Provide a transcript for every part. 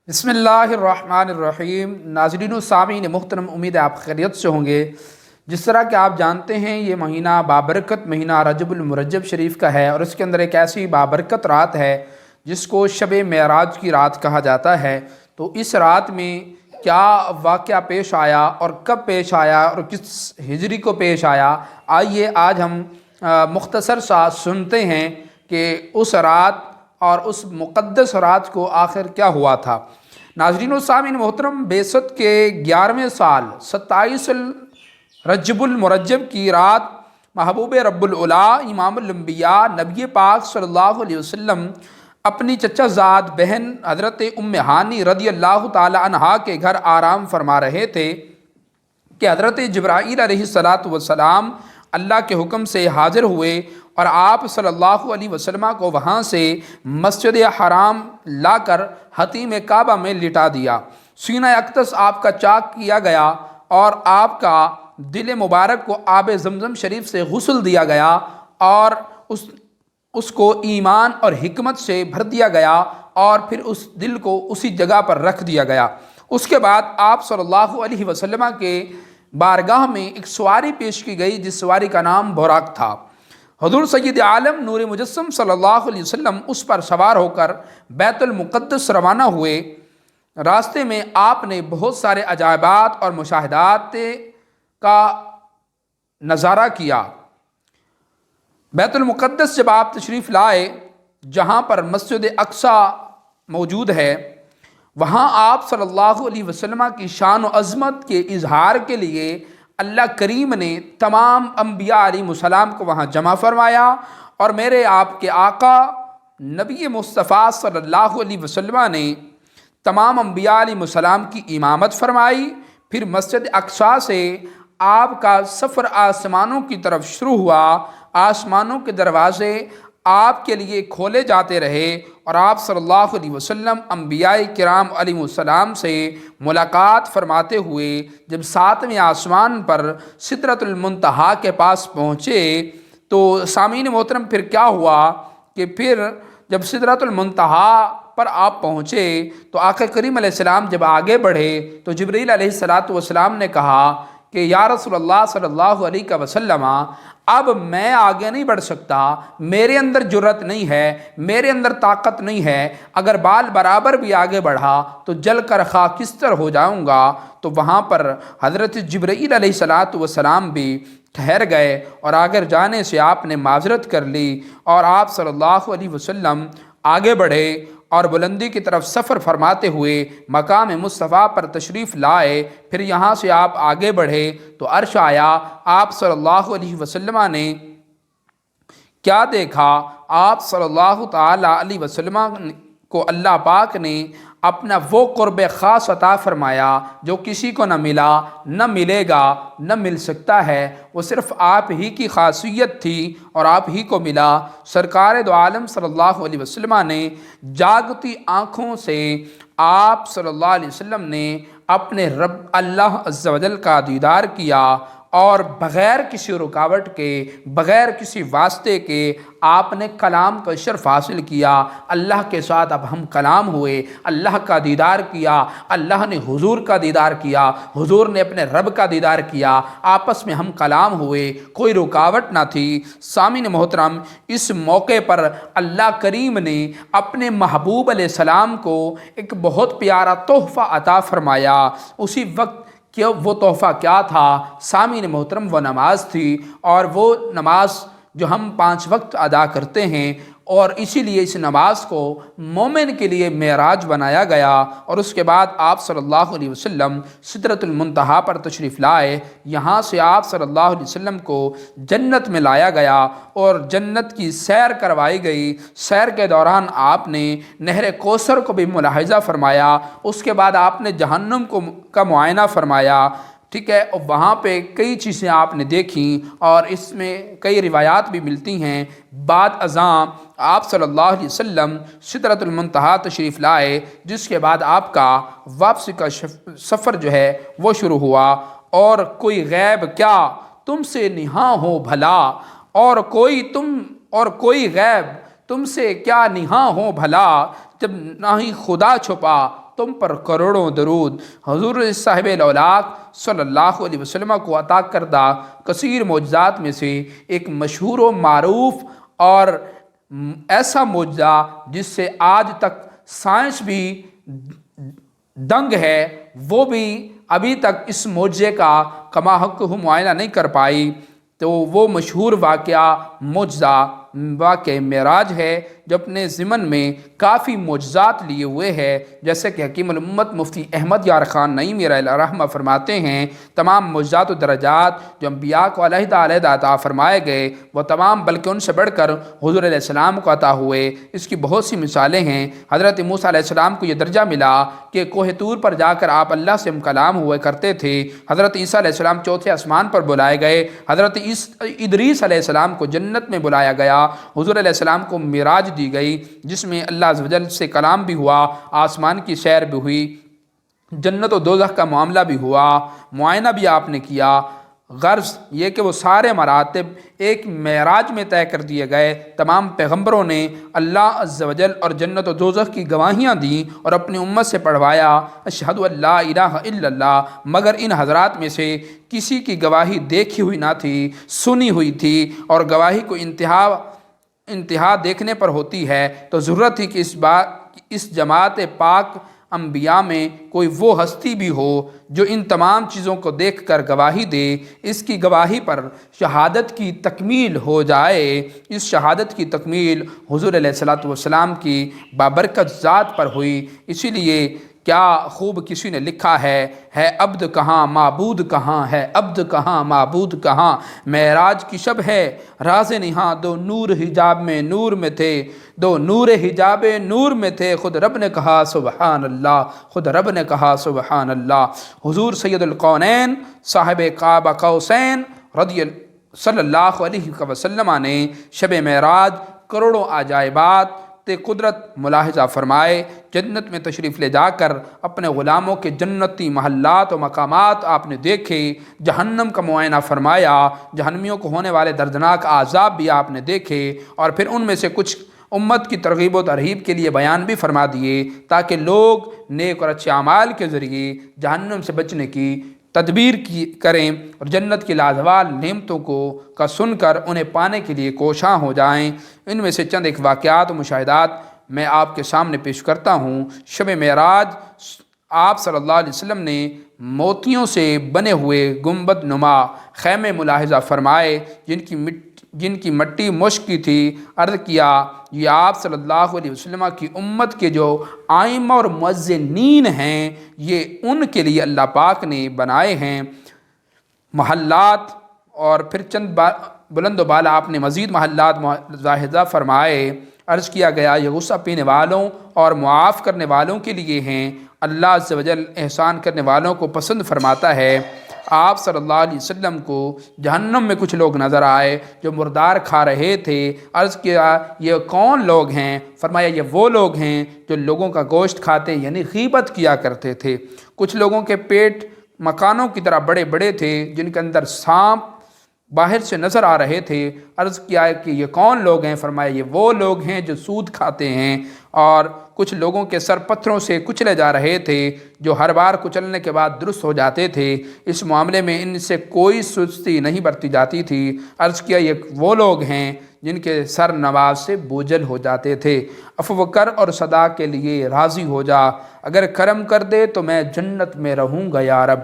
بسم اللہ الرحمن الرحیم۔ ناظرین و سامعین محترم، امید ہے آپ خیریت سے ہوں گے۔ جس طرح کہ آپ جانتے ہیں یہ مہینہ بابرکت مہینہ رجب المرجب شریف کا ہے، اور اس کے اندر ایک ایسی بابرکت رات ہے جس کو شب معراج کی رات کہا جاتا ہے۔ تو اس رات میں کیا واقعہ پیش آیا اور کب پیش آیا اور کس ہجری کو پیش آیا، آئیے آج ہم مختصر سا سنتے ہیں کہ اس رات اور اس مقدس رات کو آخر کیا ہوا تھا۔ ناظرین و سامعین محترم، بعثت کے 11ویں سال 27 رجب المرجب کی رات محبوب رب العلا امام الانبیاء نبی پاک صلی اللہ علیہ وسلم اپنی چچا زاد بہن حضرت ام ہانی رضی اللہ تعالی عنہا کے گھر آرام فرما رہے تھے کہ حضرت جبرائیل علیہ السلام اللہ کے حکم سے حاضر ہوئے اور آپ صلی اللہ علیہ وسلم کو وہاں سے مسجد حرام لا کر حتیم کعبہ میں لٹا دیا۔ سینہ اقدس آپ کا چاک کیا گیا اور آپ کا دل مبارک کو آب زمزم شریف سے غسل دیا گیا اور اس کو ایمان اور حکمت سے بھر دیا گیا، اور پھر اس دل کو اسی جگہ پر رکھ دیا گیا۔ اس کے بعد آپ صلی اللہ علیہ وسلم کے بارگاہ میں ایک سواری پیش کی گئی جس سواری کا نام براق تھا۔ حضور سید عالم نور مجسم صلی اللہ علیہ وسلم اس پر سوار ہو کر بیت المقدس روانہ ہوئے۔ راستے میں آپ نے بہت سارے عجائبات اور مشاہدات کا نظارہ کیا۔ بیت المقدس جب آپ تشریف لائے، جہاں پر مسجد اقصی موجود ہے، وہاں آپ صلی اللہ علیہ وسلم کی شان و عظمت کے اظہار کے لیے اللہ کریم نے تمام انبیاء علیہ السلام کو وہاں جمع فرمایا، اور میرے آپ کے آقا نبی مصطفیٰ صلی اللہ علیہ وسلم نے تمام انبیاء علیہ السلام کی امامت فرمائی۔ پھر مسجد اقصی سے آپ کا سفر آسمانوں کی طرف شروع ہوا۔ آسمانوں کے دروازے آپ کے لیے کھولے جاتے رہے، اور آپ صلی اللہ علیہ وسلم انبیاء کرام علیہ السلام سے ملاقات فرماتے ہوئے جب 7ویں آسمان پر سدرۃ المنتہا کے پاس پہنچے، تو سامعین محترم پھر کیا ہوا کہ پھر جب سدرۃ المنتہا پر آپ پہنچے تو آقا کریم علیہ السلام جب آگے بڑھے تو جبرائیل علیہ السلام نے کہا کہ یا رسول اللہ صلی اللہ علیہ وسلم، اب میں آگے نہیں بڑھ سکتا، میرے اندر جرت نہیں ہے، میرے اندر طاقت نہیں ہے، اگر بال برابر بھی آگے بڑھا تو جل کر خاکستر ہو جاؤں گا۔ تو وہاں پر حضرت جبرائیل علیہ السلام بھی ٹھہر گئے، اور آگے جانے سے آپ نے معذرت کر لی، اور آپ صلی اللہ علیہ وسلم آگے بڑھے اور بلندی کی طرف سفر فرماتے ہوئے مقام مصطفیٰ پر تشریف لائے۔ پھر یہاں سے آپ آگے بڑھے تو عرش آیا۔ آپ صلی اللہ علیہ وسلم نے کیا دیکھا؟ آپ صلی اللہ تعالی علیہ وسلم کو اللہ پاک نے اپنا وہ قرب خاص عطا فرمایا جو کسی کو نہ ملا، نہ ملے گا، نہ مل سکتا ہے۔ وہ صرف آپ ہی کی خاصیت تھی اور آپ ہی کو ملا۔ سرکار دو عالم صلی اللہ علیہ وسلم نے جاگتی آنکھوں سے آپ صلی اللہ علیہ وسلم نے اپنے رب اللہ عز و جل کا دیدار کیا، اور بغیر کسی رکاوٹ کے، بغیر کسی واسطے کے آپ نے کلام کا شرف حاصل کیا۔ اللہ کے ساتھ اب ہم کلام ہوئے، اللہ کا دیدار کیا، اللہ نے حضور کا دیدار کیا، حضور نے اپنے رب کا دیدار کیا، آپس میں ہم کلام ہوئے، کوئی رکاوٹ نہ تھی۔ سامعین محترم، اس موقع پر اللہ کریم نے اپنے محبوب علیہ السلام کو ایک بہت پیارا تحفہ عطا فرمایا۔ اسی وقت کہ وہ تحفہ کیا تھا؟ سامعین محترم، وہ نماز تھی، اور وہ نماز جو ہم 5 وقت ادا کرتے ہیں، اور اسی لیے اس نماز کو مومن کے لیے معراج بنایا گیا۔ اور اس کے بعد آپ صلی اللہ علیہ وسلم سدرۃ المنتہا پر تشریف لائے۔ یہاں سے آپ صلی اللہ علیہ وسلم کو جنت میں لایا گیا اور جنت کی سیر کروائی گئی۔ سیر کے دوران آپ نے نہر کوثر کو بھی ملاحظہ فرمایا۔ اس کے بعد آپ نے جہنم کا معائنہ فرمایا، ٹھیک ہے، اور وہاں پہ کئی چیزیں آپ نے دیکھیں، اور اس میں کئی روایات بھی ملتی ہیں۔ بعد ازاں آپ صلی اللہ علیہ وسلم سدرۃ المنتہا تشریف لائے، جس کے بعد آپ کا واپسی کا سفر جو ہے وہ شروع ہوا۔ اور کوئی غیب کیا تم سے نہاں ہو بھلا، اور کوئی غیب تم سے کیا نہاں ہو بھلا، جب نہ ہی خدا چھپا تم پر کروڑوں درود۔ حضور صاحب لولاک صلی اللہ علیہ وسلم کو عطا کردہ کثیر معجزات میں سے ایک مشہور و معروف اور ایسا معجزہ جس سے آج تک سائنس بھی دنگ ہے، وہ بھی ابھی تک اس معجزے کا کما حق معائنہ نہیں کر پائی، تو وہ مشہور معجزہ واقعہ معراج ہے، جو اپنے ضمن میں کافی معجزات لیے ہوئے ہے، جیسے کہ حکیم الامت مفتی احمد یار خان نعیمی علیہ الرحمہ فرماتے ہیں تمام معجزات و درجات جو انبیاء کو علیحدہ علیحدہ عطا فرمائے گئے وہ تمام بلکہ ان سے بڑھ کر حضور علیہ السلام کو عطا ہوئے۔ اس کی بہت سی مثالیں ہیں۔ حضرت موسیٰ علیہ السلام کو یہ درجہ ملا کہ کوہ طور پر جا کر آپ اللہ سے کلام ہوئے کرتے تھے۔ حضرت عیسیٰ علیہ السلام چوتھے آسمان پر بلائے گئے۔ حضرت ادریس علیہ السلام کو جنت میں بلایا گیا۔ حضور علیہ السلام کو معراج دی گئی، جس میں اللہ عز و جل سے کلام بھی ہوا، آسمان کی سیر بھی ہوئی، جنت و دوزخ کا معاملہ بھی ہوا، معائنہ بھی آپ نے کیا۔ غرض یہ کہ وہ سارے مراتب ایک معراج میں طے کر دیے گئے۔ تمام پیغمبروں نے اللہ عز و جل اور جنت و دوزخ کی گواہیاں دیں اور اپنی امت سے پڑھوایا اشہد ان لا الہ الا اللہ، مگر ان حضرات میں سے کسی کی گواہی دیکھی ہوئی نہ تھی، سنی ہوئی تھی، اور گواہی کو انتہا دیکھنے پر ہوتی ہے، تو ضرورت تھی کہ اس جماعت پاک انبیاء میں کوئی وہ ہستی بھی ہو جو ان تمام چیزوں کو دیکھ کر گواہی دے۔ اس کی گواہی پر شہادت کی تکمیل ہو جائے۔ اس شہادت کی تکمیل حضور علیہ السلام کی بابرکت ذات پر ہوئی۔ اسی لیے کیا خوب کسی نے لکھا ہے عبد کہاں معبود کہاں، ہے عبد کہاں معبود کہاں، معراج کی شب ہے راز نہاں، دو نور حجاب میں نور میں تھے، دو نور حجاب نور میں تھے، خود رب نے کہا سبحان اللہ، خود رب نے کہا سبحان اللہ۔ حضور سید القونین صاحب قاب قوسین صلی اللہ علیہ وسلم نے شب معراج کروڑوں عجائبات قدرت ملاحظہ فرمائے۔ جنت میں تشریف لے جا کر اپنے غلاموں کے جنتی محلات و مقامات آپ نے دیکھے، جہنم کا معائنہ فرمایا، جہنمیوں کو ہونے والے دردناک عذاب بھی آپ نے دیکھے، اور پھر ان میں سے کچھ امت کی ترغیب و ترہیب کے لیے بیان بھی فرما دیے، تاکہ لوگ نیک اور اچھے اعمال کے ذریعے جہنم سے بچنے کی تدبیر کریں اور جنت کی لازوال نعمتوں کا سن کر انہیں پانے کے لیے کوشاں ہو جائیں۔ ان میں سے چند ایک واقعات و مشاہدات میں آپ کے سامنے پیش کرتا ہوں۔ شب معراج آپ صلی اللہ علیہ وسلم نے موتیوں سے بنے ہوئے گنبد نما خیمے ملاحظہ فرمائے، جن کی مٹی مشک کی تھی۔ عرض کیا یہ آپ صلی اللہ علیہ وسلم کی امت کے جو آئمہ اور مؤذنین ہیں، یہ ان کے لیے اللہ پاک نے بنائے ہیں محلات، اور پھر چند بلند و بالا آپ نے مزید محلات ملاحظہ فرمائے۔ عرض کیا گیا یہ غصہ پینے والوں اور معاف کرنے والوں کے لیے ہیں، اللہ عز و جل احسان کرنے والوں کو پسند فرماتا ہے۔ آپ صلی اللہ علیہ وسلم کو جہنم میں کچھ لوگ نظر آئے جو مردار کھا رہے تھے۔ عرض کیا یہ کون لوگ ہیں؟ فرمایا یہ وہ لوگ ہیں جو لوگوں کا گوشت کھاتے یعنی غیبت کیا کرتے تھے۔ کچھ لوگوں کے پیٹ مکانوں کی طرح بڑے بڑے تھے جن کے اندر سانپ باہر سے نظر آ رہے تھے۔ عرض کیا کہ یہ کون لوگ ہیں؟ فرمایا یہ وہ لوگ ہیں جو سود کھاتے ہیں۔ اور کچھ لوگوں کے سر پتھروں سے کچلے جا رہے تھے جو ہر بار کچلنے کے بعد درست ہو جاتے تھے، اس معاملے میں ان سے کوئی سستی نہیں برتی جاتی تھی۔ عرض کیا یہ وہ لوگ ہیں جن کے سر نواز سے بوجھل ہو جاتے تھے۔ عفو کر اور صدا کے لیے راضی ہو جا، اگر کرم کر دے تو میں جنت میں رہوں گا یا رب۔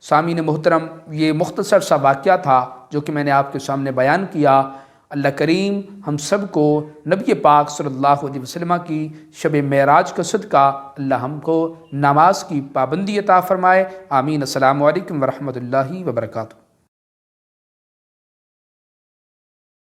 سامعین محترم، یہ مختصر سا واقعہ تھا جو کہ میں نے آپ کے سامنے بیان کیا۔ اللہ کریم ہم سب کو نبی پاک صلی اللہ علیہ وسلم کی شب معراج کا صدقہ اللہ ہم کو نماز کی پابندی عطا فرمائے۔ آمین۔ السلام علیکم ورحمۃ اللہ وبرکاتہ۔